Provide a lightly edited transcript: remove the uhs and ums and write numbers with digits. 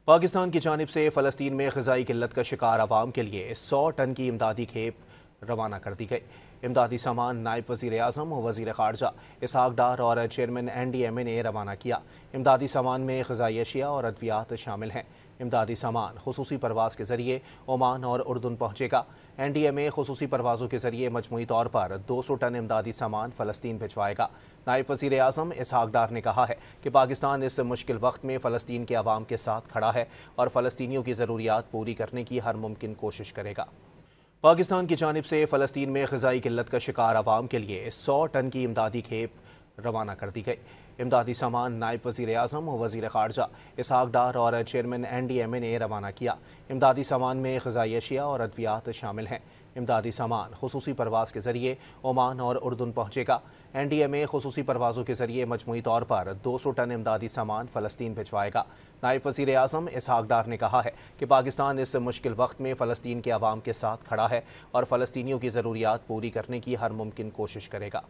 پاکستان کی جانب سے فلسطین میں غذائی قلت کا شکار عوام کے لیے 100 ٹن کی امدادی کھیپ روانہ کر دی گئی۔ امدادی سامان نائب وزیر اعظم و وزیر خارجہ اسحاق ڈار اور چیئرمین NDMA نے روانہ کیا۔ امدادی سامان میں غذائی اشیاء اور ادویات شامل ہیں۔ امدادی سامان خصوصی پرواز کے ذریعے عمان اور اردن پہنچے گا۔ NDMA خصوصی پروازوں کے ذریعے مجموعی طور پر 200 ٹن امدادی سامان فلسطین بھجوائے گا۔ نائب وزیر اعظم اسحاق ڈار نے کہا ہے کہ پاکستان اس مشکل وقت میں فلسطین کے عوام کے ساتھ کھڑا ہے اور فلسطینیوں کی ضروریات پوری کرنے کی ہر ممکن کوشش کرے گا۔ پاکستان کی جانب سے فلسطین میں غذائی قلت کا شکار عوام کے لیے 100 ٹن کی امدادی کھیپ روانہ کر دی گئی۔ امدادی سامان نائب وزیر اعظم و وزیر خارجہ اسحاق ڈار اور چیئرمین NDMA نے روانہ کیا۔ امدادی سامان میں غذائی اشیاء اور ادویات شامل ہیں۔ امدادی سامان خصوصی پرواز کے ذریعے عمان اور اردن پہنچے گا۔ NDMA خصوصی پروازوں کے ذریعے مجموعی طور پر 200 ٹن امدادی سامان فلسطین بھجوائے گا۔ نائب وزیر اعظم اسحاق ڈار نے کہا ہے کہ پاکستان اس مشکل وقت میں فلسطین کے عوام کے ساتھ کھڑا ہے اور فلسطینیوں کی ضروریات پوری کرنے کی ہر ممکن کوشش کرے گا۔